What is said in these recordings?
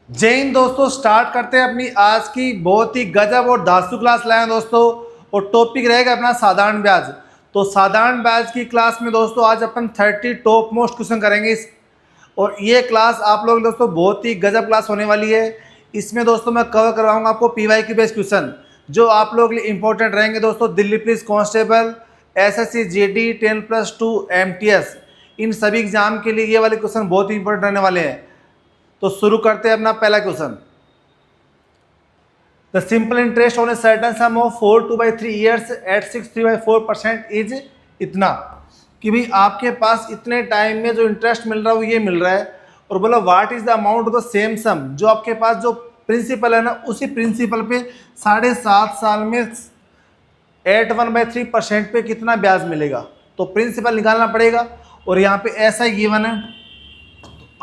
जय हिंद दोस्तों। स्टार्ट करते हैं अपनी आज की बहुत ही गजब और धांसू क्लास लाए हैं दोस्तों। और टॉपिक रहेगा अपना साधारण ब्याज। तो साधारण ब्याज की क्लास में दोस्तों आज अपन 30 टॉप मोस्ट क्वेश्चन करेंगे और ये क्लास आप लोग दोस्तों बहुत ही गजब क्लास होने वाली है। इसमें दोस्तों मैं कवर करवाऊंगा आपको PY बेस्ड क्वेश्चन जो आप लोग के लिए इंपॉर्टेंट रहेंगे दोस्तों। Delhi police constable, SSC GD 10+2 MTS, इन सभी एग्जाम के लिए ये वाले क्वेश्चन बहुत ही इंपॉर्टेंट रहने वाले हैं। तो शुरू करते हैं अपना पहला question. The simple interest on a certain sum of 4/2/3 years at 6/3/4% is इतना कि भाई आपके पास इतने टाइम में जो इंटरेस्ट मिल रहा है वो ये मिल रहा है। और बोला what is the amount of the same sum, जो आपके पास जो प्रिंसिपल है ना उसी प्रिंसिपल पे 7.5 साल में 8/1/3% पे कितना ब्याज मिलेगा। तो प्रिंसिपल निकालना पड़ेगा और यहाँ पे ऐसा ही गिवन है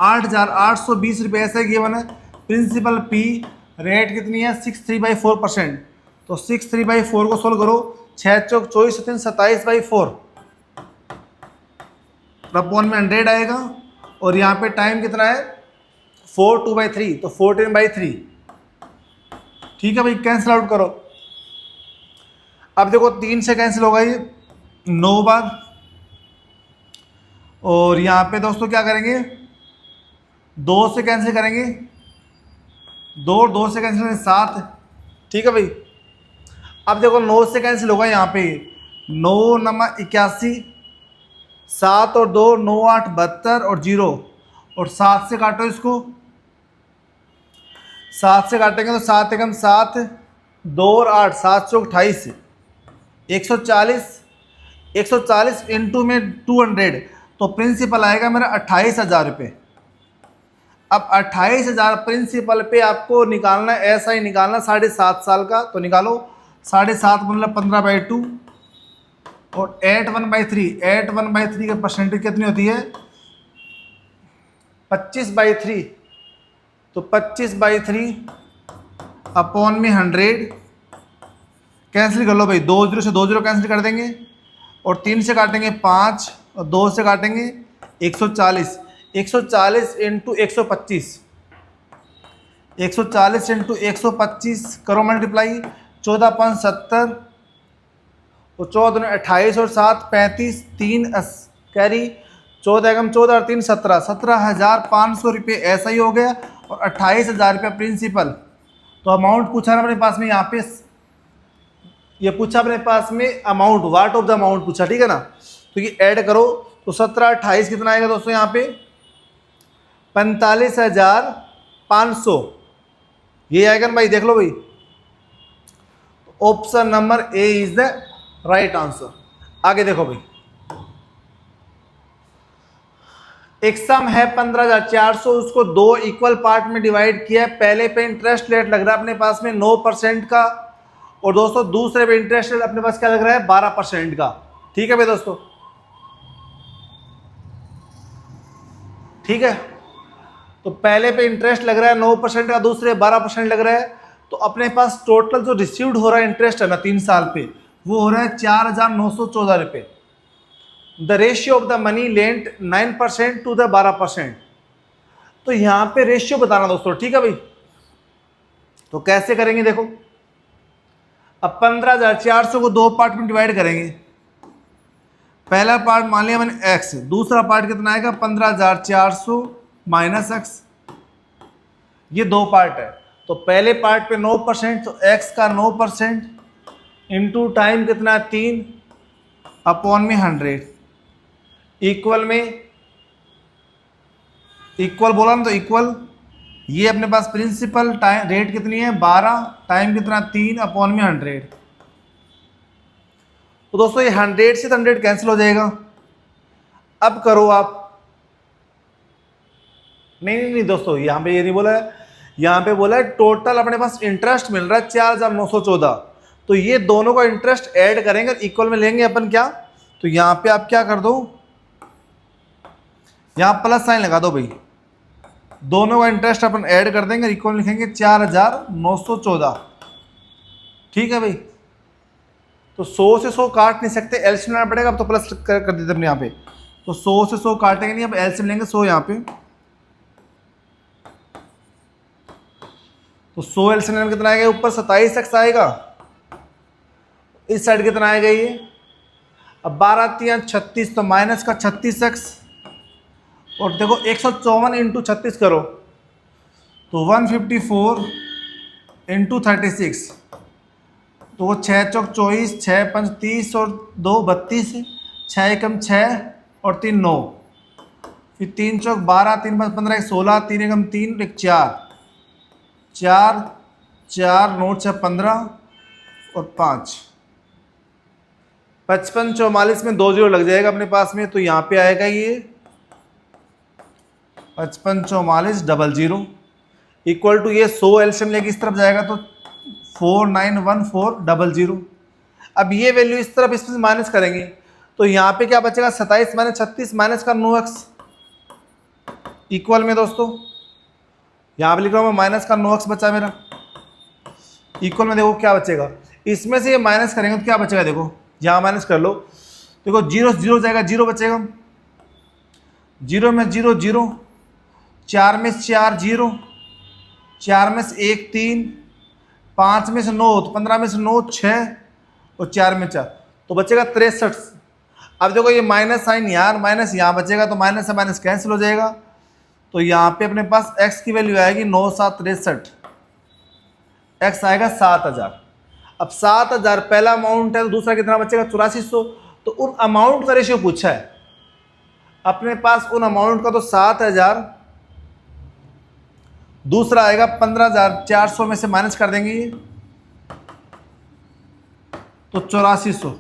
8,820 रुपये ऐसा ही गिवन है। प्रिंसिपल P रेट कितनी है 63/4%। तो 63/4 को सोल्व करो, 6 चौक 24 3 27/4 अपॉन में 100 आएगा। और यहाँ पे टाइम कितना है 4/2/3 तो 14/3। ठीक है भाई, कैंसिल आउट करो। अब देखो 3 से कैंसिल होगा ये 9 बार। और यहाँ पे दोस्तों क्या करेंगे 2 से कैंसिल करेंगे, 2 और 2 से कैंसिल करेंगे 7। ठीक है भाई। अब देखो 9 से कैंसिल होगा यहाँ पे 9 9 81, 7 और 2 9 8 72 और 0। और 7 से काटो इसको, 7 से काटेंगे तो 7 एकम 7, 2 और 8 7 चौक 28, 140 140 इंटू में 200। तो प्रिंसिपल आएगा मेरा 28,000 रुपये। अब 28,000 प्रिंसिपल पे आपको निकालना है, ऐसा ही निकालना 7.5 साल का। तो निकालो 7.5 मतलब 15/2 और 8/1/3 की परसेंटेज कितनी होती है 25/3। तो 25/3 अपॉन में 100 कैंसिल कर लो भाई, 2 0 से 2 0 कैंसिल कर देंगे और 3 से काटेंगे 5 और 2 से काटेंगे 140। 140 इंटू 125, 140 इंटू 125 करो मल्टीप्लाई, 14 70 और 14 28 और 7 35 3 कैरी 14 एकम 14 और 3 17, 17,500 रुपये ऐसा ही हो गया। और 28,000 रुपये प्रिंसिपल। तो अमाउंट पूछा ना अपने पास में, यहाँ पे ये पूछा अपने पास में amount, what of the amount पूछा, ठीक है ना। तो ये ऐड करो तो 17 28 कितना आएगा दोस्तों यहाँ पे 45,500 ये आएगा ना भाई, देख लो भाई। Option number A is the right answer. आगे देखो भाई, एक सम है 15,400, उसको 2 इक्वल पार्ट में डिवाइड किया है। पहले पे इंटरेस्ट रेट लग रहा है अपने पास में 9% का और दोस्तों दूसरे पे इंटरेस्ट रेट अपने पास क्या लग रहा है 12% का। ठीक है भाई दोस्तों, ठीक है। तो पहले पे इंटरेस्ट लग रहा है 9% का, दूसरे 12% लग रहा है। तो अपने पास टोटल जो रिसीव्ड हो रहा है इंटरेस्ट है ना 3 साल पे, वो हो रहा है 4,914 रुपये। The ratio of the money lent 9% to the 12%। तो यहाँ पे रेशियो बताना दोस्तों, ठीक है भाई। तो कैसे करेंगे देखो, अब 15,400 को 2 पार्ट में डिवाइड करेंगे। पहला पार्ट मान लिया मैंने x, दूसरा पार्ट कितना आएगा 15,400 माइनस x। ये 2 पार्ट है। तो पहले पार्ट पे 9%, तो x का 9% इंटू टाइम कितना 3 अपॉन में 100 इक्वल में, इक्वल बोला ना तो इक्वल। ये अपने पास प्रिंसिपल टाइम रेट कितनी है 12, टाइम कितना 3 अपॉन में 100। तो दोस्तों ये 100 से 100 कैंसिल हो जाएगा। अब करो आप, नहीं दोस्तों यहाँ पे ये नहीं बोला है, यहाँ पे बोला है टोटल अपने पास इंटरेस्ट मिल रहा है 4,914। तो ये दोनों का इंटरेस्ट ऐड करेंगे, इक्वल में लेंगे अपन क्या। तो यहाँ पे आप क्या कर दो, यहाँ प्लस साइन लगा दो भाई, दोनों का इंटरेस्ट अपन ऐड कर देंगे, इक्वल लिखेंगे 4,914। ठीक है भाई। तो 100 से 100 काट नहीं सकते, एलसीएम लेना पड़ेगा। अब तो प्लस कर देते अपने यहाँ पे। तो 100 से 100 काटेंगे नहीं, अब एलसीएम लेंगे 100 यहाँ पे। तो 100 एलसीएम कितना आएगा, ऊपर 27x आएगा, इस साइड कितना आएगा ये, अब 12 3 36, तो माइनस का 36x, और देखो 154 इंटू 36 करो तो 154 इंटू 36, तो वो 6 चौक 24, 6 5 30 और 2 32, 6 एकम 6 और 3 9, फिर 3 चौक 12, 3 5 15, 1 16, 3 एकम 3, 1 4 4 4 9 6 15 और 5 55 44 में 2 0 लग जाएगा अपने पास में, तो यहाँ पे आएगा ये 55 44 00 इक्वल टू ये 100 एलसीएम लेके इस तरफ जाएगा तो 491400। अब ये वैल्यू इस तरफ इसमें माइनस करेंगे तो यहाँ पे क्या बचेगा, 27 माइनस 36 माइनस का 9x इक्वल में दोस्तों यहाँ पे लिख रहा हूँ मैं माइनस का 9x बचा मेरा, इक्वल में देखो क्या बचेगा, इसमें से ये माइनस करेंगे तो क्या बचेगा, देखो यहाँ माइनस कर लो, देखो 0 0 जाएगा, 0 बचेगा, 0 में 0 0, 4 में 4 0, 4 में से 1 3, 5 में से 9, तो 15 में से 9 6 और 4 में 4, तो बचेगा 63। अब देखो ये माइनस साइन यार, माइनस यहाँ बचेगा तो माइनस से माइनस कैंसिल हो जाएगा, तो यहाँ पे अपने पास x की वैल्यू आएगी 9 7 63, x आएगा 7000। अब 7000 पहला अमाउंट है तो दूसरा कितना बचेगा 8400, तो उन अमाउंट का रेशियो पूछा है अपने पास, उन अमाउंट का तो 7000, दूसरा आएगा 15400 में से माइनस कर देंगे ये तो 8400,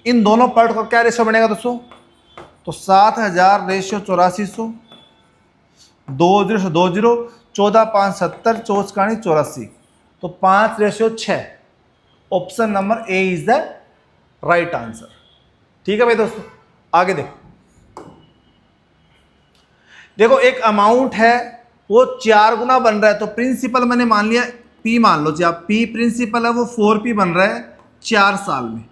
इन दोनों पार्ट का क्या रेशियो बनेगा दोस्तों, तो 7000 रेशियो 8400, 2 0 2 0, 14 5 70, 24 का 84, तो 5 ratio 6, option number A is the right answer. ठीक है भाई दोस्तों, आगे देखो एक अमाउंट है वो 4 गुना बन रहा है, तो प्रिंसिपल मैंने मान लिया P, मान लो जी आप P प्रिंसिपल है वो 4P बन रहा है 4 साल में।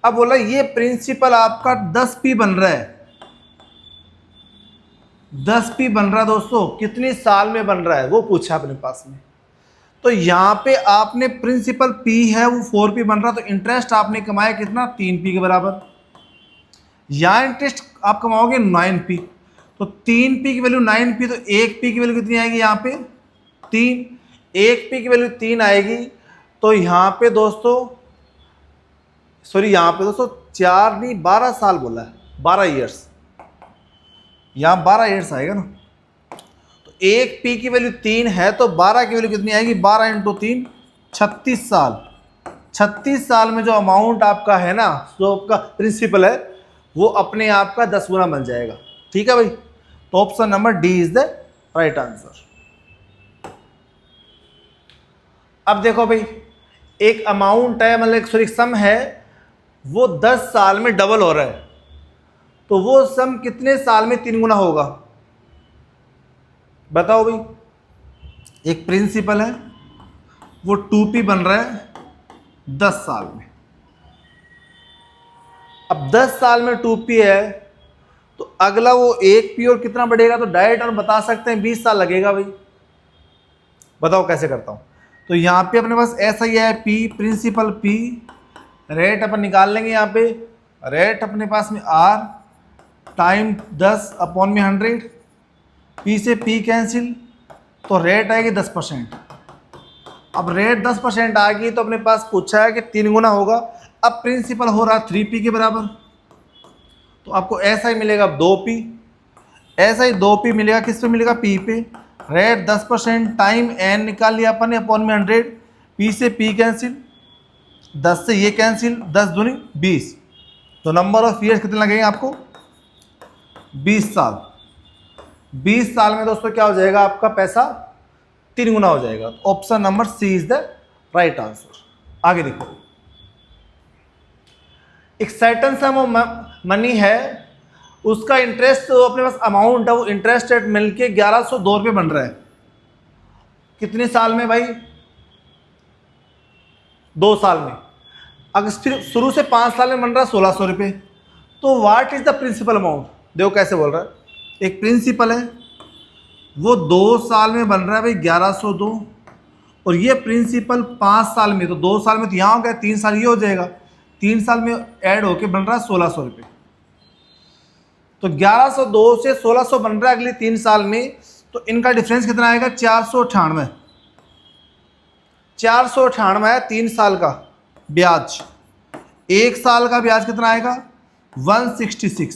अब बोला ये प्रिंसिपल आपका 10P बन रहा है, 10P बन रहा है दोस्तों, कितनी साल में बन रहा है वो पूछा अपने पास में। तो यहाँ पे आपने प्रिंसिपल P है वो 4P बन रहा, तो इंटरेस्ट आपने कमाया कितना 3P के बराबर, यहाँ इंटरेस्ट आप कमाओगे 9P, तो 3P की वैल्यू 9P, तो 1P की वैल्यू कितनी आएगी यहाँ पे 3, 1P की वैल्यू 3 आएगी, तो यहाँ पे दोस्तों सॉरी यहाँ पे दोस्तों 4 नहीं 12 साल बोला है, 12 ईयर्स, यहाँ 12 ईयर्स आएगा ना, तो 1P की वैल्यू 3 है तो 12 की वैल्यू कितनी आएगी, 12 इंटू 3 36 साल, 36 साल में जो अमाउंट आपका है ना, जो आपका प्रिंसिपल है वो अपने आप का 10 गुना बन जाएगा। ठीक है भाई, तो option number D is the right answer. अब देखो भाई एक अमाउंट है, मतलब एक सॉरी सम है वो 10 साल में डबल हो रहा है, तो वो सम कितने साल में 3 गुना होगा बताओ भाई। एक प्रिंसिपल है वो 2P बन रहा है 10 साल में, अब 10 साल में 2P है तो अगला वो 1P और कितना बढ़ेगा, तो डायरेक्ट और बता सकते हैं 20 साल लगेगा भाई। बताओ कैसे करता हूं, तो यहाँ पे अपने पास ऐसा ही है P प्रिंसिपल P, रेट अपन निकाल लेंगे, यहाँ पे रेट अपने पास में R टाइम 10 अपॉन में 100, P से P कैंसिल, तो रेट आएगी 10%। अब रेट 10% आ गई तो अपने पास पूछा है कि 3 गुना होगा, अब प्रिंसिपल हो रहा 3P के बराबर, तो आपको ऐसा ही मिलेगा 2P, ऐसा ही 2P मिलेगा, किस पे मिलेगा P पे, रेट 10% टाइम n निकाल लिया अपन ने अपॉन में 100, P से P कैंसिल, 10 से ये कैंसिल, 10 दूनी 20, तो नंबर ऑफ ईयर्स कितने लगेंगे आपको 20 साल। 20 साल में दोस्तों क्या हो जाएगा आपका पैसा 3 गुना हो जाएगा, option number C is the right answer. आगे देखो एक सर्टेन सम ऑफ मनी है, उसका इंटरेस्ट तो अपने पास अमाउंट है वो इंटरेस्ट रेट मिलके 1102 रुपये बन रहा है, कितने साल में भाई 2 साल में। अगर फिर शुरू से 5 साल में बन रहा है 1600 रुपये, तो what is the principal amount, देखो कैसे बोल रहा है, एक प्रिंसिपल है वो 2 साल में बन रहा है भाई 1102, और ये प्रिंसिपल 5 साल में, तो 2 साल में तो यहाँ हो गया, 3 साल ये हो जाएगा, 3 साल में ऐड होके बन रहा है 1600 रुपये। तो 1102 से 1600 बन रहा है अगले 3 साल में, तो इनका डिफरेंस कितना आएगा? 498। 498 है 3 साल का ब्याज। 1 साल का ब्याज कितना आएगा? 166।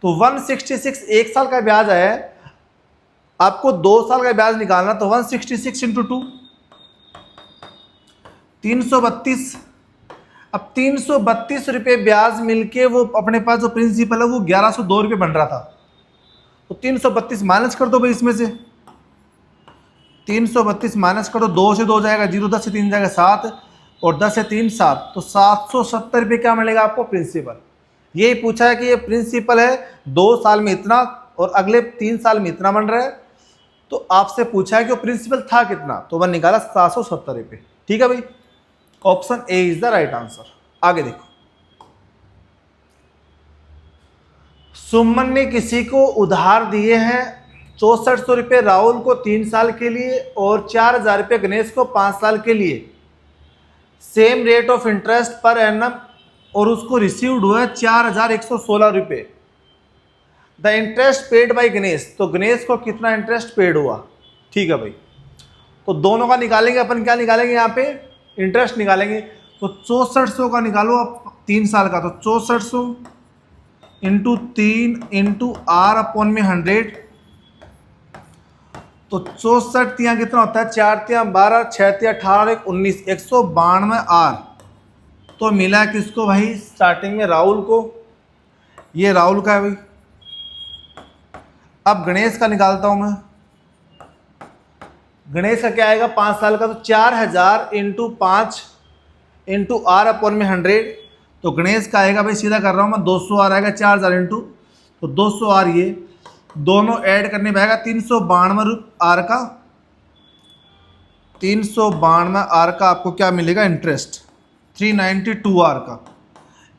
तो 166 1 साल का ब्याज है, आपको 2 साल का ब्याज निकालना, तो 166 इंटू 2 332। अब 332 रुपये ब्याज मिलके वो अपने पास जो प्रिंसिपल है वो 1102 रुपये बन रहा था। तो 332 माइनस कर दो भाई इसमें से, 332 माइनस कर दो, 2 से 2 जाएगा 0, 10 से 3 जाएगा 7, और 10 से 3 7, तो 770 रुपये क्या मिलेगा आपको? प्रिंसिपल। यही पूछा है कि ये प्रिंसिपल है 2 साल में इतना और अगले 3 साल में इतना बन रहा है, तो आपसे पूछा है कि वो प्रिंसिपल था कितना, तो वह निकाला 770 रुपये। ठीक है भाई, option A is the right answer. आगे देखो, सुमन ने किसी को उधार दिए हैं 6400 रुपये राहुल को 3 साल के लिए और 4000 रुपये गणेश को 5 साल के लिए, same rate of interest per annum, और उसको रिसीव्ड हुआ है 4116 रुपये। The interest paid by Ganesh, तो गणेश को कितना इंटरेस्ट पेड हुआ? ठीक है भाई, तो दोनों का निकालेंगे अपन। क्या निकालेंगे यहाँ पे? इंटरेस्ट निकालेंगे। तो 6400 का निकालो आप 3 साल का, तो 6400 इंटू 3 इंटू आर अपॉन में 100, तो 64 तिया कितना होता है? 4 तिया 12, 6 तिया 18, 19, 192 आर। तो मिला किसको भाई? स्टार्टिंग में राहुल को, ये राहुल का है भाई। अब गणेश का निकालता हूं मैं। गणेश का क्या आएगा 5 साल का? तो 4000 इंटू 5 इंटू आर अपॉन में 100, तो गणेश का आएगा भाई, सीधा कर रहा हूँ मैं, 200 आर आएगा 4000 इंटू, तो 200 आर, ये दोनों ऐड करने में आएगा 392 आर का, 392 आर का आपको क्या मिलेगा? इंटरेस्ट 392 आर का।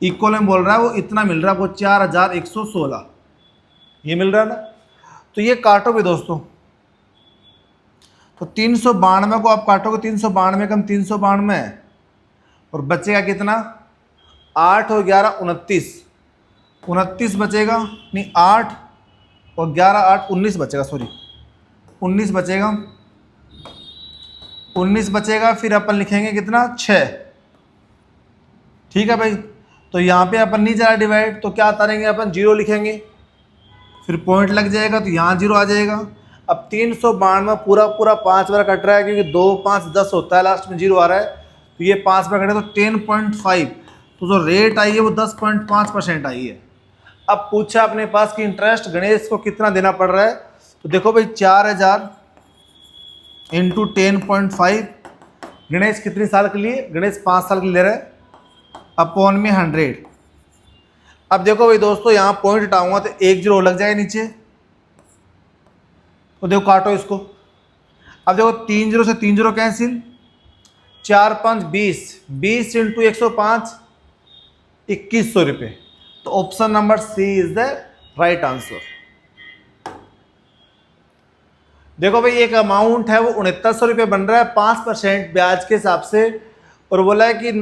इक्वल में बोल रहा है वो इतना मिल रहा है, वो 4116 ये मिल रहा है ना। तो ये काटोगे दोस्तों, तो 392 को आप काटोगे, 392 कम 392 है, और बचेगा कितना? 8 और 11 29, 29 बचेगा, नहीं 8 और 11 8 19 बचेगा, सॉरी 19 बचेगा, 19 बचेगा। फिर अपन लिखेंगे कितना? 6। ठीक है भाई, तो यहाँ पे अपन नहीं जा रहा डिवाइड, तो क्या उतारेंगे अपन? 0 लिखेंगे, फिर पॉइंट लग जाएगा, तो यहाँ 0 आ जाएगा। अब 392 पूरा पूरा 5 बार कट रहा है, क्योंकि 2 5 10 होता है, लास्ट में 0 आ रहा है, तो ये 5 बार कटे तो 10.5, तो जो रेट आई है वो 10.5% आई है। अब पूछा अपने पास कि इंटरेस्ट गणेश को कितना देना पड़ रहा है, तो देखो भाई 4000 इंटू 10.5, गणेश कितने साल के लिए? गणेश 5 साल के लिए ले रहा है, अपॉन में 100। अब देखो भाई दोस्तों, यहाँ पॉइंट हटाऊंगा तो 1 0 लग जाएगा नीचे, तो देखो काटो इसको। अब देखो 3 0 से 3 0 कैंसिल, 4 5 20, 20 इंटू 105 2100 रुपये। तो option number C is the right answer. देखो भाई एक अमाउंट है वो 6900 रुपये बन रहा है 5% ब्याज के हिसाब से, और बोला है कि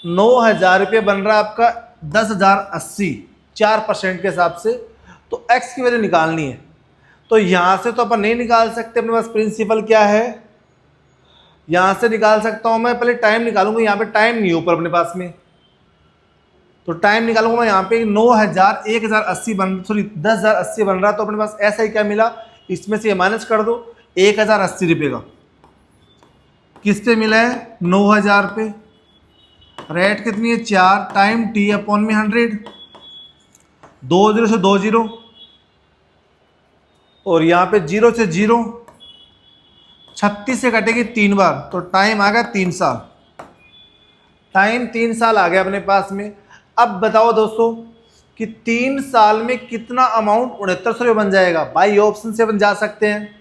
9000 रुपये बन रहा है आपका 10,080 4% के हिसाब से। तो एक्स की वैल्यू निकालनी है, तो यहाँ से तो अपन नहीं निकाल सकते, अपने पास प्रिंसिपल क्या है, यहाँ से निकाल सकता हूँ मैं, पहले टाइम निकालूंगा। यहाँ पे टाइम नहीं है ऊपर अपने पास में, तो टाइम निकालूंगा मैं। यहाँ पे 9000 1080 बन रहा है, तो अपने पास ऐसा ही क्या मिला, इसमें से ये माइनस कर दो, 1080 रुपये का किस पे मिला है? 9000 पे। रेट कितनी है? 4, टाइम टी अपॉन में 100, 2 0 से 2 0, और यहाँ पे 0 से 0, 36 से कटेगी 3 बार, तो टाइम आ गया 3 साल। टाइम 3 साल आ गया अपने पास में। अब बताओ दोस्तों कि 3 साल में कितना अमाउंट 6900 रुपये बन जाएगा? बाई ऑप्शन से अपन जा सकते हैं,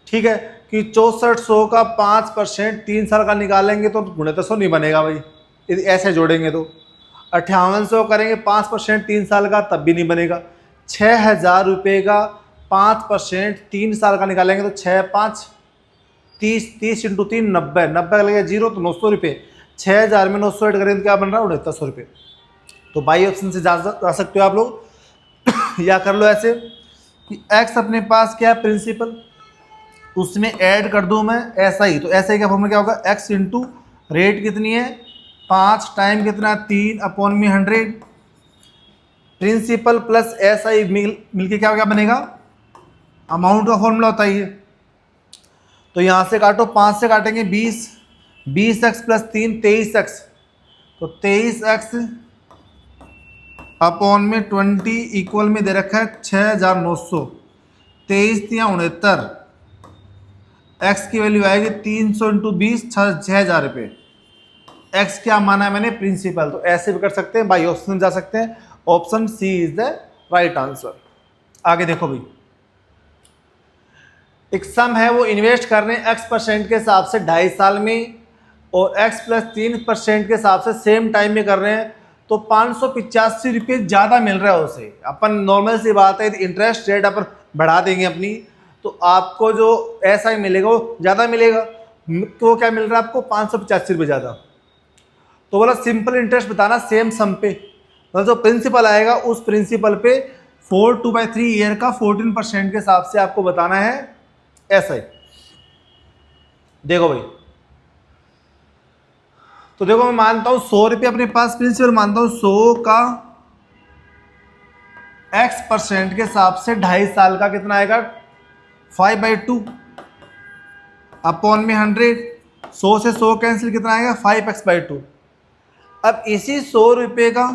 ठीक है, कि 6400 का 5% 3 साल का निकालेंगे तो 6900 नहीं बनेगा भाई, यदि ऐसे जोड़ेंगे तो। 5800 करेंगे 5% 3 साल का, तब भी नहीं बनेगा। 6000 रुपये का 5%, 3 साल का निकालेंगे तो 6 5 30, 30 इंटू 3 90, 90 का लगेगा जीरो तो 900 रुपये, 6000 में 900 ऐड करें तो क्या बन रहा है 6900 रुपये। तो बाई ऑप्शन से जा सकते हो आप लोग या कर लो ऐसे कि एक्स अपने पास क्या है प्रिंसिपल, उसमें ऐड कर दूं मैं ऐसा ही, तो ऐसा ही का फॉर्मूला क्या होगा एक्स इंटू रेट कितनी है 5 टाइम कितना 3 अपॉन में 100 प्रिंसिपल प्लस ऐसा ही मिलके क्या बनेगा अमाउंट का फॉर्मूला होता ही है। तो यहाँ से काटो 5 से काटेंगे 20, 20x प्लस 3 23x, तो 23x अपॉन में 20 इक्वल में दे रखा है 6900, 23 या 69, एक्स की वैल्यू आएगी 300 इंटू 20 6000 रुपये। एक्स क्या माना है मैंने प्रिंसिपल, तो ऐसे भी कर सकते हैं बाई ऑप्शन जा सकते हैं, option C is the right answer. आगे देखो भाई, एक सम है वो इन्वेस्ट कर रहे हैं x% के हिसाब से 2.5 साल में और x प्लस 3% के हिसाब से सेम टाइम में कर रहे हैं, तो 585 रुपये ज़्यादा मिल रहा है उसे। अपन नॉर्मल सी बात है इंटरेस्ट रेट अपन बढ़ा देंगे अपनी, तो आपको जो ऐसा ही मिलेगा वो ज़्यादा मिलेगा। तो क्या मिल रहा है आपको 585 रुपये ज़्यादा। तो बोला सिंपल इंटरेस्ट बताना सेम सम पे, मतलब जो प्रिंसिपल आएगा उस प्रिंसिपल पे 4/2/3 ईयर का 14% के हिसाब से आपको बताना है, ऐसा ही। देखो भाई, तो देखो मैं मानता हूं 100 रुपये अपने पास प्रिंसिपल मानता हूं 100 का x% के हिसाब से 2.5 साल का कितना आएगा 5/2 अपॉन में 100, 100 से 100 कैंसिल कितना आएगा 5x/2। अब इसी 100 रुपये का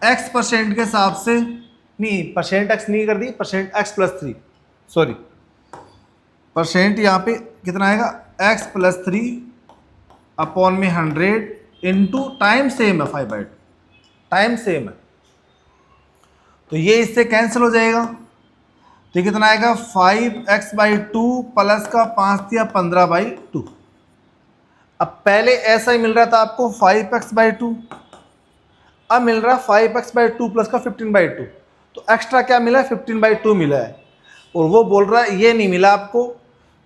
x% के हिसाब से नहीं, परसेंट x नहीं कर दी, percent x plus 3, sorry percent यहाँ पे कितना आएगा x प्लस 3 अपॉन में 100 इंटू टाइम सेम है 5/2, टाइम सेम है, तो ये इससे कैंसिल हो जाएगा। तो ये कितना आएगा 5x/2 प्लस का 5 या 15/2। अब पहले ऐसा ही मिल रहा था आपको 5x/2, अब मिल रहा 5x/2 प्लस का 15/2, तो एक्स्ट्रा क्या मिला 15/2 मिला है। और वो बोल रहा है ये नहीं मिला आपको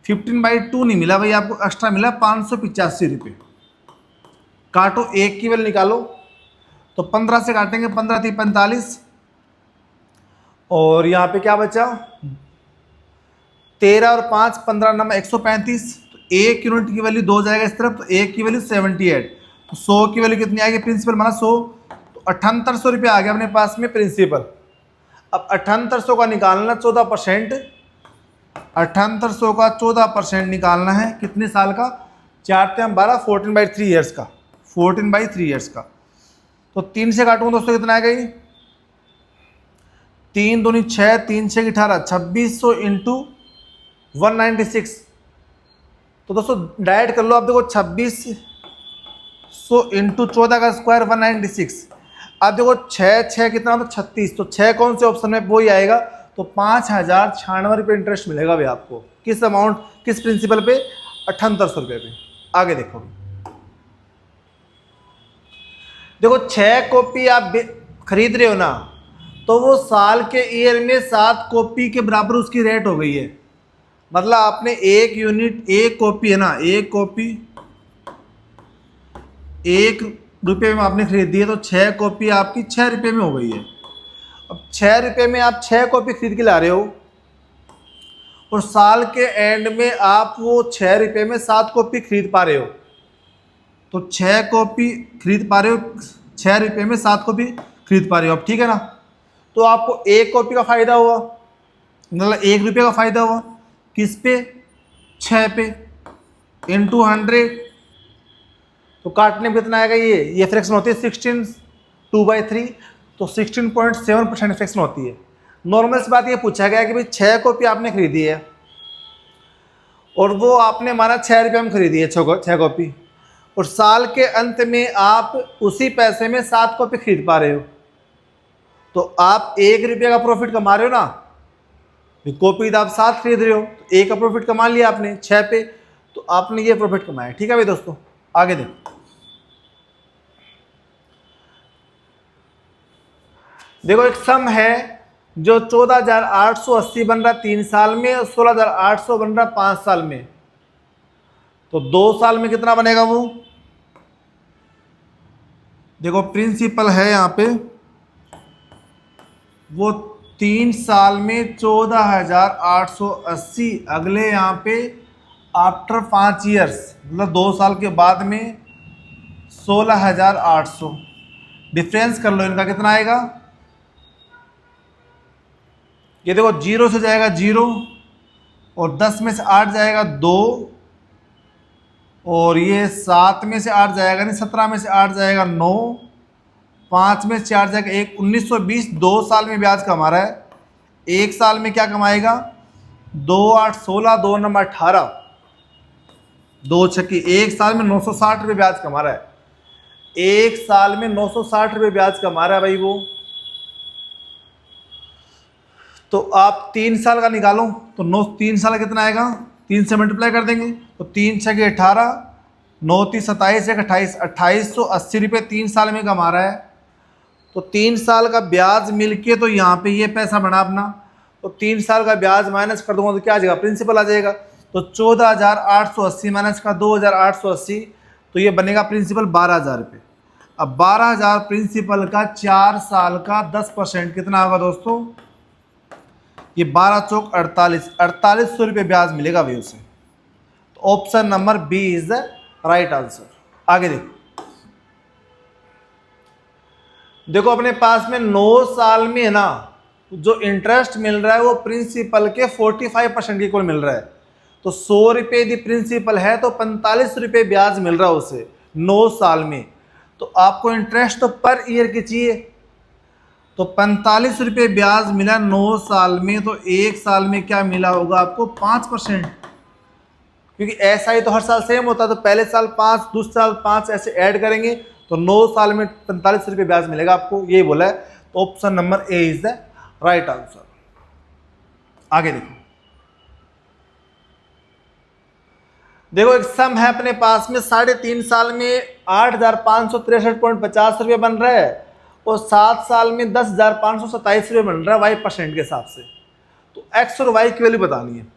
15/2 नहीं मिला भाई, आपको एक्स्ट्रा मिला 585 रुपये। काटो एक की वैल्यू निकालो, तो 15 से काटेंगे 15 थी 45 और यहाँ पे क्या बचा 13 और 5 15 नंबर 135, तो एक यूनिट की वैल्यू 2 जाएगा इस तरफ, तो एक की वैल्यू 78, तो 100 की वैल्यू कितनी आएगी प्रिंसिपल माना 100, तो 7800 रुपये आ गया अपने पास में प्रिंसिपल। अब 7800 का निकालना 14%, 7800 का 14% निकालना है कितने साल का 4 से 12 14/3 ईयर्स का, 14/3 ईयर्स का। तो 3 से काटूंगा दोस्तों कितना आएगा ये 3 दूनी 6, 3 6 18, 2600 इंटू 196। तो दोस्तों डायरेक्ट कर लो आप, देखो 2600 इंटू 14 का स्क्वायर 196। अब देखो 6 6 कितना तो 36, तो 6 कौन से ऑप्शन में वो ही आएगा, तो 5096 रुपये इंटरेस्ट मिलेगा भाई आपको। किस अमाउंट किस प्रिंसिपल पे 7800 रुपये पे। आगे देखो, देखो 6 कॉपी आप खरीद रहे हो ना, तो वो साल के ईयर में 7 कॉपी के बराबर उसकी रेट हो गई है। मतलब आपने एक यूनिट एक कॉपी है ना, एक कॉपी 1 रुपये में आपने खरीदी है, तो 6 कॉपी आपकी 6 रुपये में हो गई है। अब 6 रुपये में आप 6 कॉपी खरीद के ला रहे हो और साल के एंड में आप वो 6 रुपये में 7 कॉपी खरीद पा रहे हो, तो 6 कॉपी खरीद पा रहे हो 6 रुपये में 7 कॉपी खरीद पा रहे हो आप, ठीक है ना। तो आपको 1 कॉपी का फ़ायदा हुआ, मतलब 1 रुपये का फ़ायदा हुआ किस पे 6 पे इंटू 100, तो काटने में कितना आएगा ये फ्रैक्शन होती है 16 2/3, तो 16.7% फ्रैक्शन होती है। नॉर्मल सी बात ये पूछा गया कि भाई 6 कॉपी आपने खरीदी है और वो आपने माना 6 रुपये में खरीदी है 6 कॉपी, और साल के अंत में आप उसी पैसे में 7 कॉपी खरीद पा रहे हो, तो आप 1 रुपये का प्रॉफिट कमा रहे हो ना। कॉपी तो आप 7 खरीद रहे हो, तो 1 का प्रॉफिट कमा लिया आपने 6 पे, तो आपने ये प्रॉफिट कमाया, ठीक है भाई दोस्तों। आगे देखो एक सम है जो 14,880 बन रहा है 3 साल में और 16,800 बन रहा है 5 साल में, तो 2 साल में कितना बनेगा वो? देखो प्रिंसिपल है यहाँ पे, वो 3 साल में 14,880, अगले यहाँ पे आफ्टर 5 ईयर्स मतलब 2 साल के बाद में 16,800। डिफरेंस कर लो इनका कितना आएगा। ये देखो 0 से जाएगा 0 और 10 में से 8 जाएगा 2 और ये 7 में से 8 जाएगा नहीं, 17 में से 8 जाएगा 9, 5 में से 4 जाएगा 1, 1920। 2 साल में ब्याज कमा रहा है, 1 साल में क्या कमाएगा? 2 8 16, 2 9 18, 2 छक्की, 1 साल में 960 रुपये ब्याज कमा रहा है। 1 साल में 960 रुपये ब्याज कमा रहा है भाई वो। तो आप 3 साल का निकालो तो 3 साल का कितना आएगा? 3 से मल्टीप्लाई कर देंगे तो 3 छः 18, 9 30 27 1 28, 2880 रुपये 3 साल में कमा रहा है। तो 3 साल का ब्याज मिलके तो यहाँ पे ये पैसा बना अपना, तो 3 साल का ब्याज माइनस कर दूंगा तो क्या आ जाएगा? प्रिंसिपल आ जाएगा। तो 14,880 माइनस का 2,880, तो ये बनेगा प्रिंसिपल 12,000 रुपये। अब 12,000 प्रिंसिपल का 4 साल का 10% कितना होगा दोस्तों? ये 12 चौक 48, 4800 रुपये ब्याज मिलेगा भाई उसे। तो option number B is the right answer. आगे देखो अपने पास में 9 साल में है ना, जो इंटरेस्ट मिल रहा है वो प्रिंसिपल के 45% के इक्वल मिल रहा है। तो 100 रुपये यदि प्रिंसिपल है तो 45 रुपये ब्याज मिल रहा है उसे 9 साल में। तो आपको इंटरेस्ट तो पर ईयर की चाहिए, तो 45 रुपये ब्याज मिला 9 साल में, तो 1 साल में क्या मिला होगा आपको? 5%, क्योंकि ऐसा ही तो हर साल सेम होता है। तो पहले साल 5, दूसरे साल 5, ऐसे ऐड करेंगे तो 9 साल में 45 रुपये ब्याज मिलेगा आपको, यही बोला है। तो option number A is the right answer. आगे देखो एक सम है अपने पास में, 3.5 साल में 8,563.50 रुपये बन रहा है और 7 साल में 10,527 रुपये बन रहा है वाई परसेंट के हिसाब से। तो एक्स और वाई की वैल्यू बतानी है।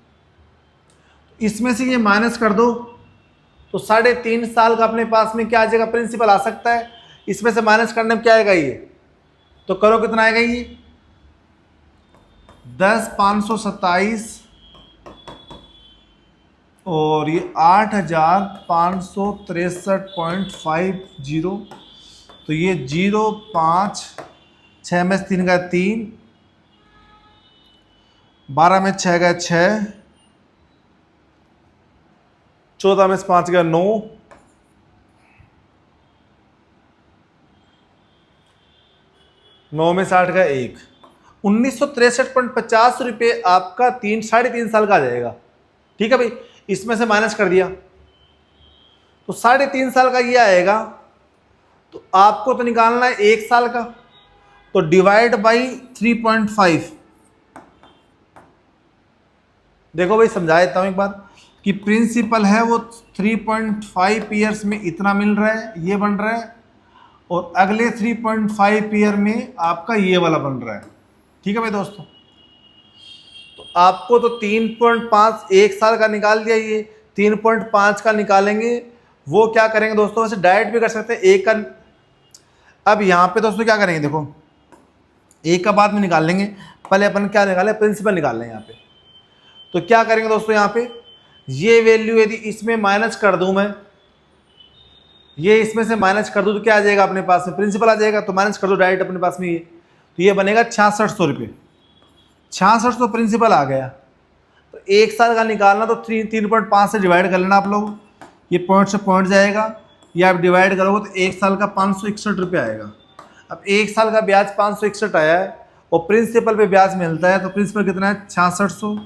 इसमें से ये माइनस कर दो तो 3.5 साल का अपने पास में क्या आ जाएगा? प्रिंसिपल आ सकता है। इसमें से माइनस करने में क्या आएगा? ये तो करो कितना आएगा? ये 10,527 और ये 8,563.50, तो ये 0 5 6 में 3 गए 3, 12 में 6 गए 6, 14 में 5 गए 9, 9 में 60 गए 1, 1963.50 रुपये आपका 3.5 साल का आ जाएगा। ठीक है भाई, इसमें से माइनस कर दिया तो 3.5 साल का ये आएगा। तो आपको तो निकालना है 1 साल का, तो डिवाइड बाई 3.5। देखो भाई समझा देता हूं एक बार कि प्रिंसिपल है वो 3.5 ईयर्स में इतना मिल रहा है, ये बन रहा है, और अगले 3.5 ईयर में आपका ये वाला बन रहा है। ठीक है भाई दोस्तों, तो आपको तो 3.5 1 साल का निकाल दिया, ये 3.5 का निकालेंगे। वो क्या करेंगे दोस्तों, वैसे डायरेक्ट भी कर सकते हैं एक का। अब यहाँ पे दोस्तों क्या करेंगे, देखो एक का बाद में निकाल लेंगे, पहले अपन क्या निकालें? प्रिंसिपल निकाल लें यहाँ पे। तो क्या करेंगे दोस्तों, यहाँ पे ये वैल्यू यदि इसमें माइनस कर दूं मैं, ये इसमें से माइनस कर दूं तो क्या आ जाएगा अपने पास में? प्रिंसिपल आ जाएगा। तो माइनस कर दो डायरेक्ट अपने पास में ये, तो ये बनेगा 6600 रुपये। 6600 प्रिंसिपल आ गया। तो 1 साल का निकालना तो 3.5 से डिवाइड कर लेना आप लोग, ये पॉइंट से पॉइंट जाएगा, ये आप डिवाइड करोगे तो 1 साल का 561 रुपये आएगा। अब 1 साल का ब्याज 561 आया है और प्रिंसिपल पे ब्याज मिलता है, तो प्रिंसिपल कितना है? 6600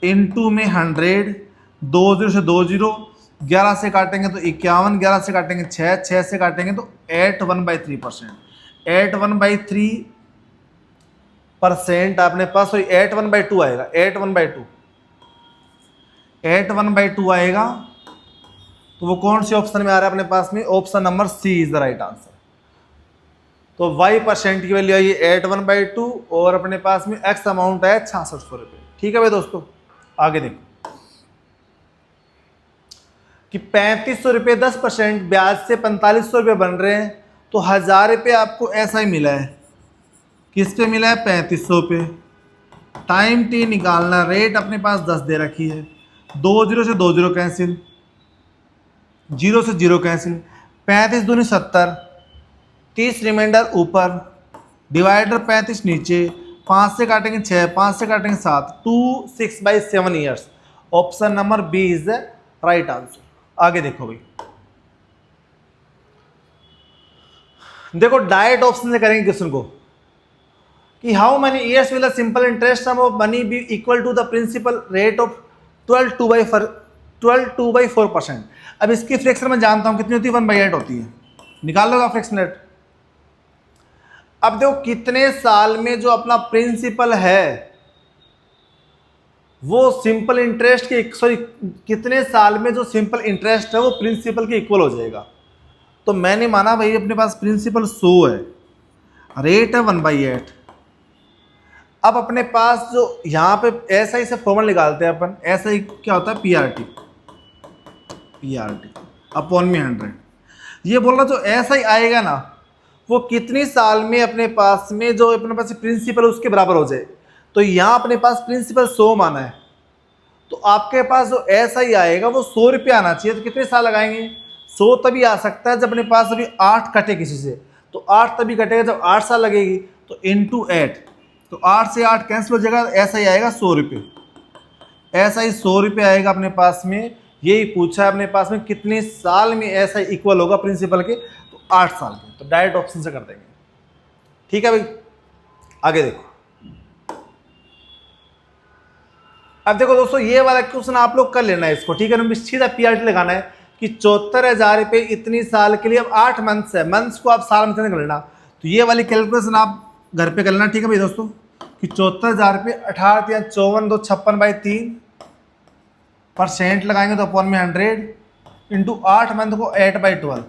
इंटू में 100, 2 0 से 2 0, 11 से काटेंगे तो 51, 11 से काटेंगे 6, 6 से काटेंगे तो 81/3%। 81/3% आपने पास, तो 81/2 आएगा। 81/2 आएगा। तो वो कौन से ऑप्शन में आ रहा है अपने पास में? Option number C is the right answer. तो वाई परसेंट की वैल्यू आई 81/2 और अपने पास में एक्स अमाउंट आया 6600 रुपये। ठीक है भाई दोस्तों, आगे देखो कि 3500 रुपये 10% ब्याज से 4500 रुपये बन रहे हैं, तो 1000 रुपये आपको ऐसा ही मिला है। किस पे मिला है? 3500 पे। टाइम टी निकालना, रेट अपने पास 10 दे रखी है, 2 जीरो से 2 जीरो कैंसिल, 0 से 0 कैंसिल, 35 दूनी 70, 30 रिमाइंडर ऊपर, डिवाइडर 35 नीचे, 5 से काटेंगे 6, 5 से काटेंगे 7, 2 6/7 years. Option number B is the right answer. आगे देखो भाई, देखो डायरेक्ट ऑप्शन से करेंगे क्वेश्चन को कि how many years will the simple interest sum of money be equal to the principal rate of 12/4%। अब इसकी फ्रैक्शन मैं जानता हूं कितनी होती है, 1/8 होती है। निकाल लो फ्रैक्शन रेट। अब देखो कितने साल में जो अपना प्रिंसिपल है वो सिंपल इंटरेस्ट के, सॉरी कितने साल में जो सिंपल इंटरेस्ट है वो प्रिंसिपल के इक्वल हो जाएगा। तो मैंने माना भाई अपने पास प्रिंसिपल 100 है, रेट है 1/8। अब अपने पास जो यहाँ पे ऐसा ही से फॉर्मूला निकालते हैं अपन, ऐसा ही क्या होता है पीआरटी अपॉन में 100। ये बोल रहा जो ऐसा ही आएगा ना वो कितनी साल में अपने पास में जो अपने पास प्रिंसिपल उसके बराबर हो जाए। तो यहाँ अपने पास प्रिंसिपल 100 माना है, तो आपके पास जो ऐसा ही आएगा वो 100 रुपये आना चाहिए। तो कितने साल लगाएंगे? 100 तभी आ सकता है जब अपने पास अभी 8 कटे किसी से, तो 8 तभी कटेगा जब 8 साल लगेगी, तो इंटू 8, तो 8 से 8 कैंसिल हो जाएगा, ऐसा ही आएगा 100 रुपये। ऐसा ही 100 रुपये आएगा अपने पास में। यही पूछा है अपने पास में कितने साल में ऐसा इक्वल होगा प्रिंसिपल के, तो 8 साल के। तो डायरेक्ट ऑप्शन से कर देंगे। ठीक है भाई, आगे देखो। अब देखो दोस्तों ये वाला क्वेश्चन आप लोग कर लेना है इसको, ठीक है ना। सीधा पीआरटी लगाना है कि 74,000 रुपये इतनी साल के लिए। अब 8 मंथ्स है, मंथ्स को आप साल में कर लेना। तो ये वाली कैलकुलेशन आप घर पे कर लेना, ठीक है भाई दोस्तों, कि 74,000 रुपये 18 या 54 2 56/3% लगाएंगे तो अपॉन में 100 इंटू 8 मंथ को 8/12।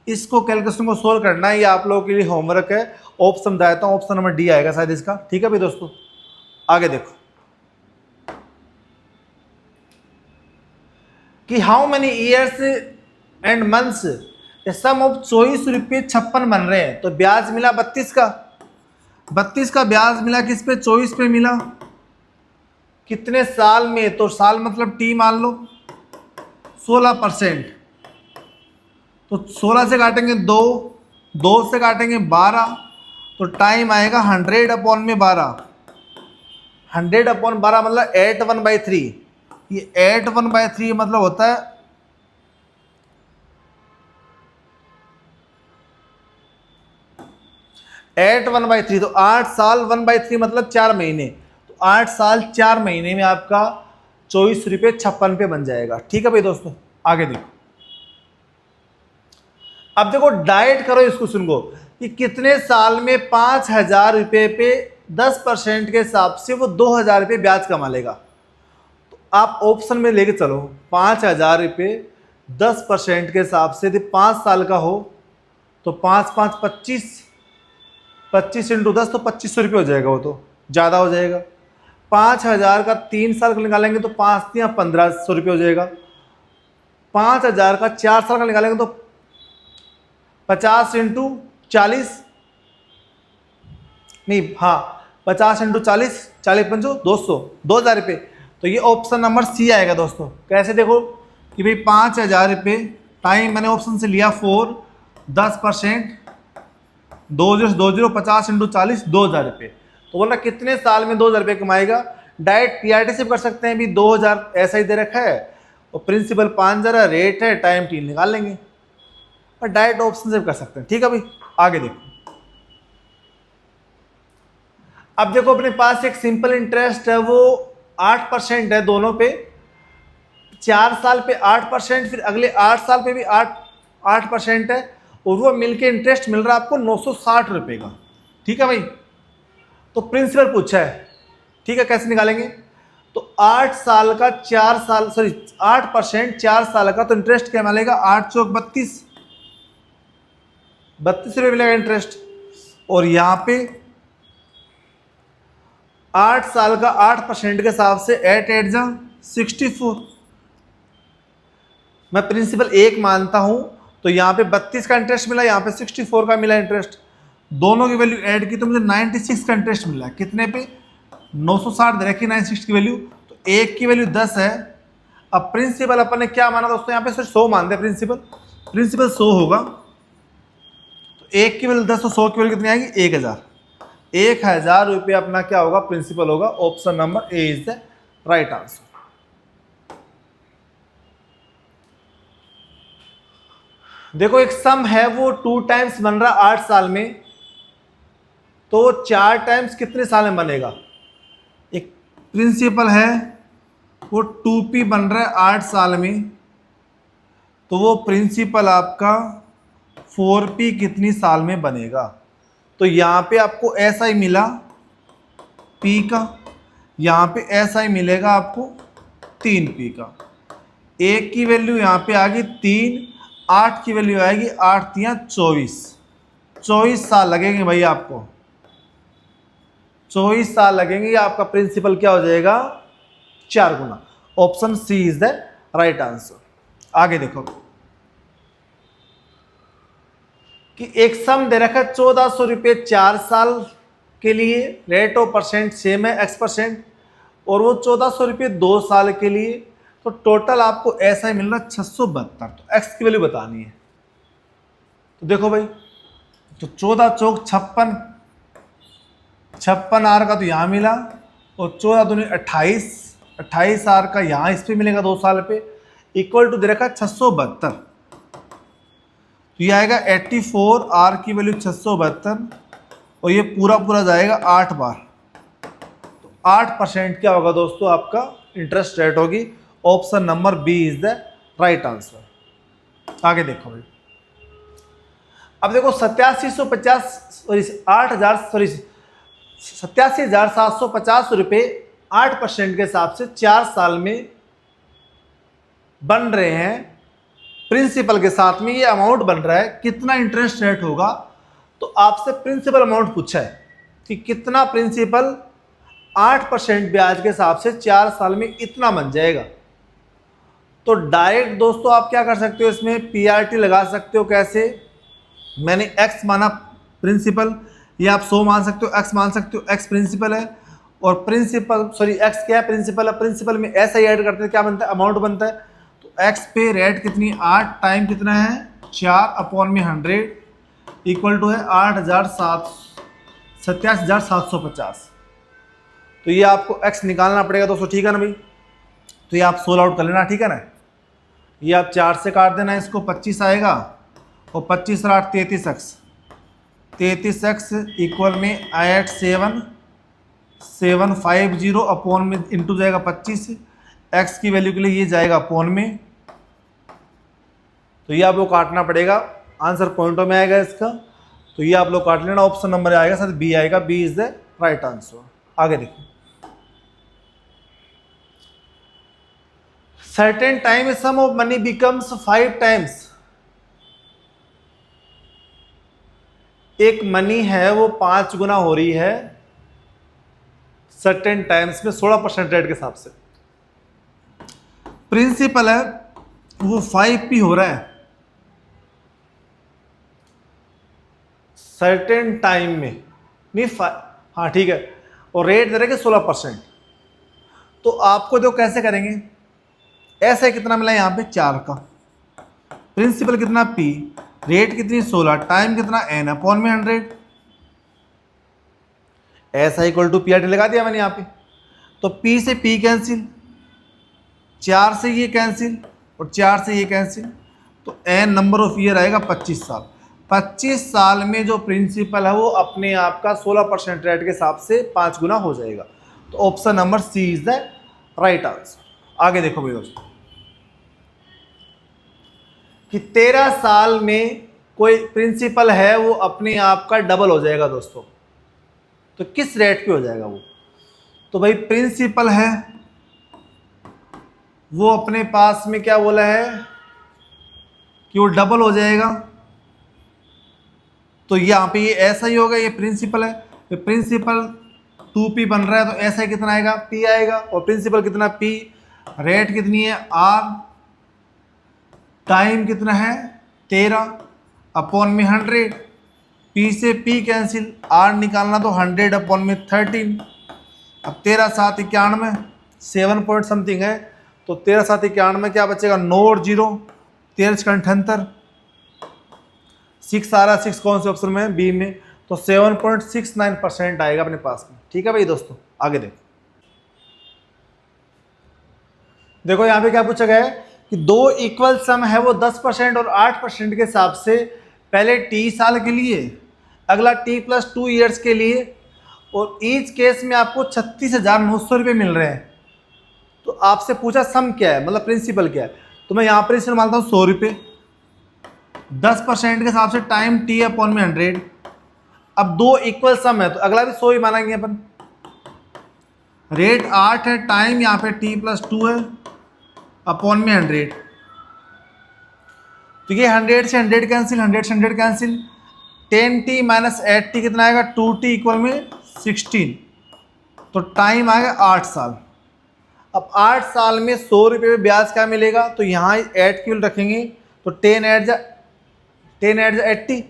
इसको कैलकुलेशन को सोल्व करना है, ये आप लोगों के लिए होमवर्क है। ऑप्शन बताता हूँ, ऑप्शन नंबर डी आएगा शायद इसका। ठीक है भाई दोस्तों, आगे देखो कि how many years and months sum of 24 रुपये 56 बन रहे हैं। तो ब्याज मिला 32 का ब्याज मिला किस पे? 24 पे मिला। कितने साल में? तो साल मतलब टी मान लो 16%। तो 16 से काटेंगे 2, 2 से काटेंगे 12, तो टाइम आएगा 100/12। 100/12 मतलब 8/1/3। ये 8/1/3 मतलब होता है 8/1/3। तो 8 साल 1/3 मतलब 4 महीने। तो 8 साल 4 महीने में आपका 24 रुपये 56 पे बन जाएगा। ठीक है भाई दोस्तों, आगे देखो। अब देखो डाइट करो इस क्वेश्चन को कि कितने साल में 5,000 रुपये पे 10% के हिसाब से वो 2,000 रुपये ब्याज कमा लेगा। तो आप ऑप्शन में लेके चलो 5,000 रुपये 10% के हिसाब से, यदि 5 साल का हो तो 5 5 25, 25 इंटू 10 तो 2500 रुपये हो जाएगा। वो तो ज़्यादा हो जाएगा। 5,000 का 3 साल का निकालेंगे तो 5 या 1,500 रुपये हो जाएगा। 5,000 का 4 साल का निकालेंगे तो 50 इंटू 40, नहीं हाँ 50 इंटू 40, 40 पंचो 200, 2,000 रुपये। तो ये ऑप्शन नंबर सी आएगा दोस्तों। कैसे देखो कि भाई 5,000 रुपये टाइम मैंने ऑप्शन से लिया 4, 10%, 20 50 इंटू 40, 2,000 रुपये। तो बोला कितने साल में 2,000 रुपये कमाएगा। डायरेक्ट पीआरटी से कर सकते हैं भी, 2,000 ऐसा ही दे रखा है और प्रिंसिपल 5,000 रेट है, टाइम टी निकाल लेंगे और डायरेक्ट ऑप्शन से कर सकते हैं। ठीक है भाई, आगे देखो। अब देखो अपने पास एक सिंपल इंटरेस्ट है वो 8% है दोनों पे। 4 साल पे 8%, फिर अगले 8 साल पे भी 8% है और वो मिलके इंटरेस्ट मिल रहा है आपको 960 रुपये का। ठीक है भाई, तो प्रिंसिपल पूछा है। ठीक है, कैसे निकालेंगे? तो 8 साल का 4 साल, सॉरी 8% 4 साल का, तो इंटरेस्ट क्या मिलेगा? 8 चौक 32, 32 रुपये मिलेगा इंटरेस्ट। और यहाँ पे 8 साल का 8% के हिसाब से 8 8 जा 64। मैं प्रिंसिपल 1 मानता हूँ, तो यहाँ पे 32 का इंटरेस्ट मिला, यहाँ पे 64 का मिला इंटरेस्ट। दोनों की वैल्यू ऐड की तो मुझे 96 का इंटरेस्ट मिला। कितने पे? 960 दे रखी 96 की वैल्यू, तो 1 की वैल्यू 10 है। अब प्रिंसिपल अपन ने क्या माना दोस्तों, यहाँ पे सिर्फ 100 मान दे। प्रिंसिपल 100 होगा, तो 1 की वैल्यू 10 और 100 की वैल्यू कितनी आएगी? 1000। 1000 रुपये अपना क्या होगा? प्रिंसिपल होगा। Option number A is the right answer. देखो एक सम है वो 2 टाइम्स बन रहा 8 साल में, तो 4 टाइम्स कितने साल में बनेगा? एक प्रिंसिपल है वो 2p बन रहा है 8 साल में, तो वो प्रिंसिपल आपका 4p कितनी साल में बनेगा? तो यहाँ पे आपको ऐसा ही मिला p का, यहाँ पे ऐसा ही मिलेगा आपको 3p का। 1 की वैल्यू यहाँ पे आ गई 3, 8 की वैल्यू आएगी 8 3 24। 24 साल लगेंगे भाई आपको, 24 साल लगेंगे। आपका प्रिंसिपल क्या हो जाएगा? 4 गुना। Option C is the right answer. आगे देखो कि एक सम दे रखा 1400 रुपये 4 साल के लिए, रेट ऑफ परसेंट सेम है x%, और वो 1400 रुपये 2 साल के लिए, तो टोटल आपको ऐसा ही मिल रहा 672। तो x की वैल्यू बतानी है। तो देखो भाई, तो 14 चौक 56, 56 आर का तो यहाँ मिला, और 14 दूनी 28, 28 आर का यहाँ इस पे मिलेगा 2 साल पे, इक्वल टू दे रखा 672। तो ये आएगा 84, आर की वैल्यू 672, और ये पूरा पूरा जाएगा 8 बार। तो 8% क्या होगा दोस्तों? आपका इंटरेस्ट रेट होगी। Option number B is the right answer. आगे देखो भाई, अब देखो 87,750 रुपये 8% के हिसाब से 4 साल में बन रहे हैं। प्रिंसिपल के साथ में ये अमाउंट बन रहा है, कितना इंटरेस्ट रेट होगा? तो आपसे प्रिंसिपल अमाउंट पूछा है कि कितना प्रिंसिपल 8% ब्याज के हिसाब से 4 साल में इतना बन जाएगा। तो डायरेक्ट दोस्तों आप क्या कर सकते हो, इसमें पीआरटी लगा सकते हो। कैसे? मैंने x माना प्रिंसिपल, या आप 100 मान सकते हो, x मान सकते हो, x प्रिंसिपल है, और प्रिंसिपल सॉरी x क्या है? प्रिंसिपल है। प्रिंसिपल में ऐसा ही ऐड करते हैं, क्या बनता है? अमाउंट बनता है। तो x पे रेट कितनी? 8 टाइम कितना है? 4/100 इक्वल टू है 87,750। तो ये आपको x निकालना पड़ेगा दोस्तों, ठीक है ना भाई? तो ये आप सोल्व आउट कर लेना, ठीक है ना? ये आप 4 से काट देना, इसको 25 आएगा, और 25 और 8 33x, 33x इक्वल में 8750 अपॉन में इंटू जाएगा 25, x की वैल्यू के लिए ये जाएगा अपॉन में। तो ये आप लोग काटना पड़ेगा, आंसर पॉइंटों में आएगा इसका। तो ये आप लोग काट लेना, ऑप्शन नंबर आएगा सर बी आएगा, B is the right answer. आगे देखो, certain time sum of money becomes 5 times. एक मनी है वो 5 गुना हो रही है सर्टेन टाइम्स में 16% रेट के हिसाब से। प्रिंसिपल है वो 5p हो रहा है सर्टेन टाइम में, नहीं हाँ ठीक है, और रेट दे रहे 16%। तो आपको जो कैसे करेंगे, ऐसे कितना मिला यहाँ पे 4 का, प्रिंसिपल कितना p, रेट कितनी 16, टाइम कितना n अपॉन में 100, ऐसा equal to P R T लगा दिया मैंने यहाँ पे। तो p से p कैंसिल, 4 से ये कैंसिल, और 4 से ये कैंसिल, तो n नंबर ऑफ ईयर आएगा 25 साल। 25 साल में जो प्रिंसिपल है वो अपने आप का 16% रेट के हिसाब से 5 गुना हो जाएगा। तो option number C is the right answer. आगे देखो भाई दोस्तों, कि 13 साल में कोई प्रिंसिपल है वो अपने आप का डबल हो जाएगा दोस्तों। तो किस रेट पे हो जाएगा वो? तो भाई प्रिंसिपल है वो अपने पास में क्या बोला है कि वो डबल हो जाएगा। तो यहाँ पे ये ऐसा ही होगा, ये प्रिंसिपल है, तो प्रिंसिपल 2p बन रहा है, तो ऐसा कितना आएगा, p आएगा। और प्रिंसिपल कितना p, रेट कितनी है r, टाइम कितना है 13 अपॉन में 100, p से p कैंसिल, r निकालना तो 100 अपॉन में 13। अब 13 7 91, 7 पॉइंट समथिंग है, तो 13 7 91 क्या बचेगा, 9 और 0, 13 78, 6 आ रहा है, 6 कौन से ऑप्शन में है, बी में, तो 7.69% आएगा अपने पास में। ठीक है भाई दोस्तों, आगे देखो यहाँ पे क्या पूछा गया है कि दो इक्वल सम है वो 10% और 8% के हिसाब से, पहले t साल के लिए, अगला t+2 ईयर्स के लिए, और ईच केस में आपको 36,900 रुपये मिल रहे हैं। तो आपसे पूछा सम क्या है, मतलब प्रिंसिपल क्या है, तो मैं यहाँ पर इसमें मानता हूँ 100 रुपये, 10% के हिसाब से टाइम t अपॉन में 100। अब दो इक्वल सम है तो अगला भी 100 ही मानेंगे अपन। रेट 8 है, टाइम यहाँ पे t+2 है, अपॉन में 100, तो ये 100 से 100 कैंसिल, 100 से 100 कैंसिल, 10t माइनस 8t कितना आएगा, 2t इक्वल में 16, तो टाइम आएगा 8 साल। अब 8 साल में 100 रुपये में ब्याज क्या मिलेगा, तो यहाँ 8 की रखेंगे, तो 10 8 80,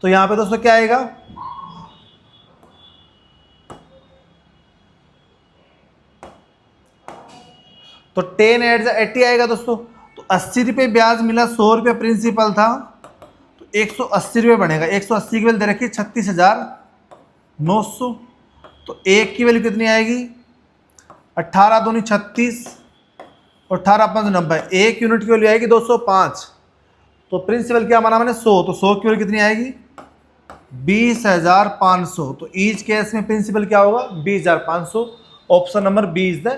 तो यहाँ पे दोस्तों क्या आएगा, तो 10 8 80 आएगा दोस्तों। तो 80 रुपये ब्याज मिला, 100 रुपये प्रिंसिपल था, तो 180 रुपये बनेगा। 180 की वैल्यू दे रखी 36,900, तो एक की वैल्यू कितनी आएगी, 18 दूनी 36 और 18 5 90, एक यूनिट की वैल्यू आएगी 205। तो प्रिंसिपल क्या माना मैंने 100, तो 100 की वैल्यू कितनी आएगी 20,500। तो ईच केस में प्रिंसिपल क्या होगा 20,500। Option number B is the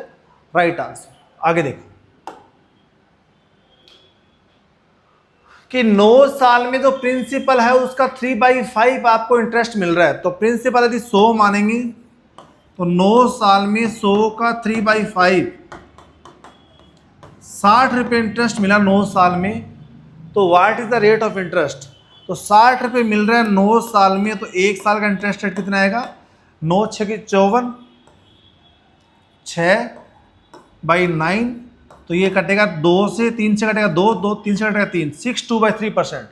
right answer. आगे देखो कि 9 साल में जो प्रिंसिपल है उसका 3/5 आपको इंटरेस्ट मिल रहा है। तो प्रिंसिपल यदि 100 मानेंगे तो 9 साल में 100 का 3/5 60 रुपये इंटरेस्ट मिला 9 साल में। तो what is the rate of interest, तो 60 रुपये मिल रहा है 9 साल में, तो एक साल का इंटरेस्ट रेट कितना आएगा 9 6 की 54, 6/9, तो ये कटेगा 2 से 3 से कटेगा 2, 2 3 से कटेगा 3, 62/3%।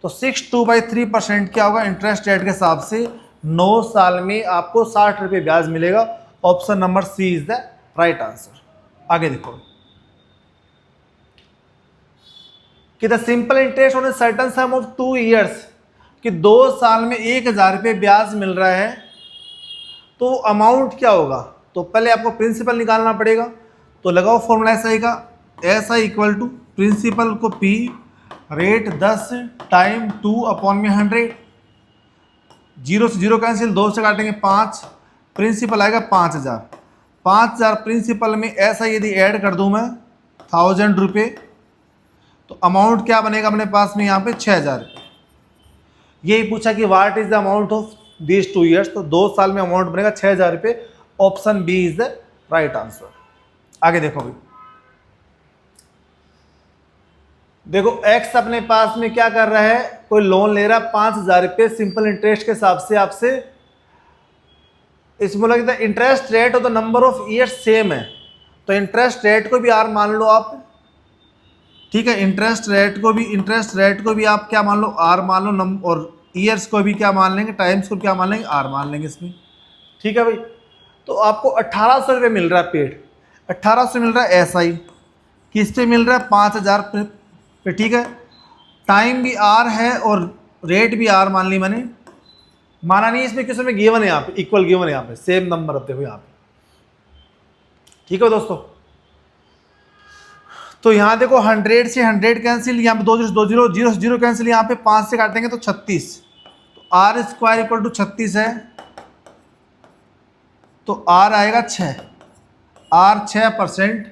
तो 62/3% क्या होगा इंटरेस्ट रेट के हिसाब से 9 साल में आपको 60 रुपये ब्याज मिलेगा। Option number C is the right answer. आगे देखो कि the simple interest on a certain sum of 2 years, कि 2 साल में 1,000 रुपये ब्याज मिल रहा है, तो अमाउंट क्या होगा। तो पहले आपको प्रिंसिपल निकालना पड़ेगा, तो लगाओ फॉर्मूला एसआई का, एसआई इक्वल टू प्रिंसिपल को पी, रेट 10 टाइम 2 अपॉन में 100, 0 से 0 कैंसिल, 2 से काटेंगे 5, प्रिंसिपल आएगा 5,000। 5,000 प्रिंसिपल में ऐसा यदि ऐड कर दूं मैं 1000 रुपये, तो अमाउंट क्या बनेगा अपने पास में यहाँ पे 6,000 रुपये। यही पूछा कि what is the amount of this 2 years, तो 2 साल में अमाउंट बनेगा 6,000 रुपये। Option B is the right answer. आगे देखो भाई, देखो एक्स अपने पास में क्या कर रहा है, कोई लोन ले रहा है 5,000 रुपये सिंपल इंटरेस्ट के हिसाब से आपसे। इसमें बोला कि इंटरेस्ट रेट और the number of years same है, तो इंटरेस्ट रेट को भी आर मान लो आप, ठीक है। इंटरेस्ट रेट को भी आप क्या मान लो आर मान लो, और ईयर्स को भी क्या मान लेंगे, टाइम्स को क्या मान लेंगे आर मान लेंगे इसमें, ठीक है भाई। तो आपको 1,800 रुपये मिल रहा है पेड, 1,800 मिल रहा है एसआई, किस पे मिल रहा है 5,000 पे, ठीक है। टाइम भी आर है और रेट भी आर मान ली मैंने, माना नहीं इसमें, किस में गिवन है यहाँ पे, इक्वल गिवन है यहाँ पे, सेम नंबर होते हुए यहाँ पे, ठीक है दोस्तों। तो यहाँ देखो 100 से 100 कैंसिल, यहाँ पे 2 0 0 से 0 कैंसिल, यहाँ पे 5 से काटेंगे तो 36, तो आर स्क्वायर इक्वल टू 36 है, तो आर आएगा 6, आर 6%।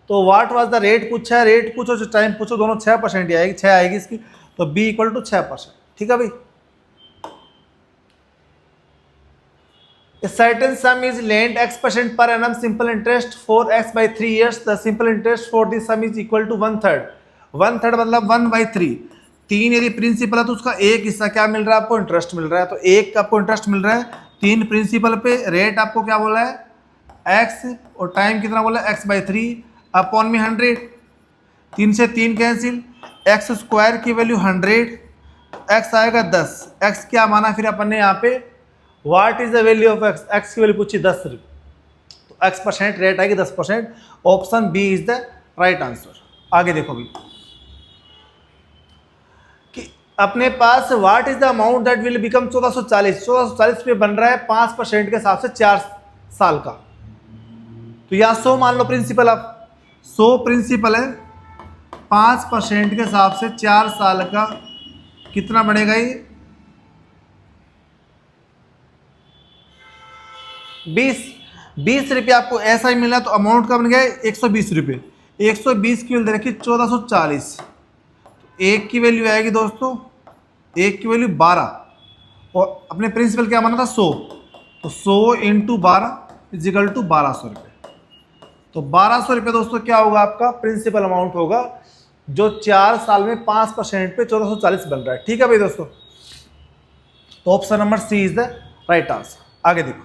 तो व्हाट वाज द रेट पूछा है, रेट पूछो जो टाइम पूछो, दोनों 6% ही आएगी, 6 आएगी इसकी, तो बी इक्वल टू 6%, ठीक है भाई। A certain sum is lent x% per annum simple interest for x by 3 years. The simple interest for this sum is equal to 1/3. 1/3 मतलब 1/3. 3 यदि प्रिंसिपल है तो उसका एक हिस्सा क्या मिल रहा है आपको, इंटरेस्ट मिल रहा है। तो एक आपको इंटरेस्ट मिल रहा है 3 प्रिंसिपल पे, रेट आपको क्या बोला है एक्स, और टाइम कितना बोला है x/3 अपॉन में 100। 3 से 3 कैंसिल, एक्स स्क्वायर की वैल्यू 100, एक्स आएगा 10। एक्स क्या माना फिर अपन ने यहाँ पे, what is the value of x, x की वैल्यू पूछी 10 रुपये, तो एक्स परसेंट रेट आएगी 10%। Option B is the right answer. आगे देखो भी कि अपने पास what is the amount that will become 1440 पे बन रहा है 5% के हिसाब से 4 साल का। तो यहाँ 100 मान लो प्रिंसिपल, आप 100 प्रिंसिपल है, 5% के हिसाब से 4 साल का कितना बनेगा ये 20 रुपये आपको ऐसा ही मिला। तो अमाउंट का बन गया 120 रुपये। 120 की वैल्यू देखिए 1440, तो एक की वैल्यू आएगी दोस्तों, एक की वैल्यू 12, और अपने प्रिंसिपल क्या माना था 100, तो 100 × 12 इजिकल टू 1200 रुपये। तो 1200 रुपये दोस्तों क्या होगा आपका प्रिंसिपल अमाउंट होगा, जो 4 साल में 5% पे 1440 बन रहा है। ठीक है भाई दोस्तों, तो option number C is the right answer. आगे देखो,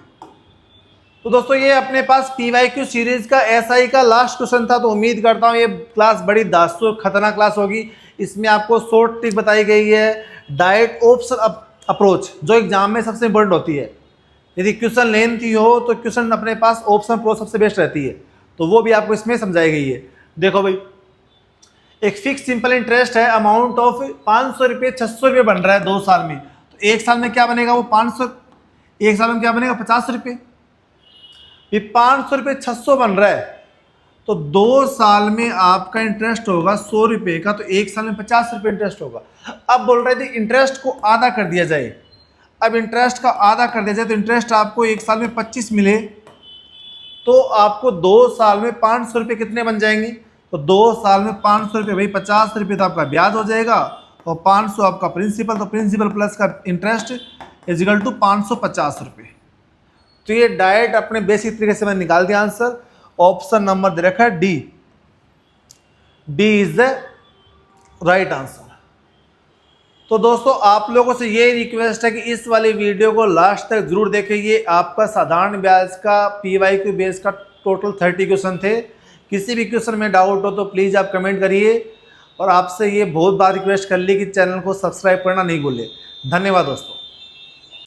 तो दोस्तों ये अपने पास PYQ सीरीज का SI का लास्ट क्वेश्चन था। तो उम्मीद करता हूँ ये क्लास बड़ी दास्तूर खतरनाक क्लास होगी। इसमें आपको शॉर्ट ट्रिक बताई गई है, डायरेक्ट ऑप्शन अप्रोच जो एग्जाम में सबसे इंपॉर्टेंट होती है। यदि क्वेश्चन लेंथी हो तो क्वेश्चन अपने पास ऑप्शन अप्रोच सबसे बेस्ट रहती है, तो वो भी आपको इसमें समझाई गई है। देखो भाई, एक फिक्स सिंपल इंटरेस्ट है, अमाउंट ऑफ 500 रुपये 600 रुपये बन रहा है 2 साल में। तो 1 साल में क्या बनेगा वो 500, 1 साल में क्या बनेगा 50 रुपये। ये 500 रुपये 600 बन रहा है, तो 2 साल में आपका इंटरेस्ट होगा 100 रुपये का, तो 1 साल में 50 रुपये इंटरेस्ट होगा। अब बोल रहे थे इंटरेस्ट को आधा कर दिया जाए। अब इंटरेस्ट का आधा कर दिया जाए तो इंटरेस्ट आपको 1 साल में 25 मिले, तो आपको 2 साल में 500 रुपये कितने बन जाएंगे, तो 2 साल में 500 रुपये भाई 50 रुपये तो आपका ब्याज हो जाएगा, और 500 आपका प्रिंसिपल, तो प्रिंसिपल प्लस का इंटरेस्ट इजिकल टू 550 रुपये। तो ये डायरेक्ट अपने बेसिक तरीके से मैंने निकाल दिया आंसर। ऑप्शन नंबर दे रखा है D, D is the right answer. तो दोस्तों आप लोगों से ये रिक्वेस्ट है कि इस वाली वीडियो को लास्ट तक जरूर देखें। ये आपका साधारण ब्याज का PYQ बेस का टोटल 30 क्वेश्चन थे। किसी भी क्वेश्चन में डाउट हो तो प्लीज़ आप कमेंट करिए, और आपसे ये बहुत बार रिक्वेस्ट कर ली कि चैनल को सब्सक्राइब करना नहीं भूलें। धन्यवाद दोस्तों।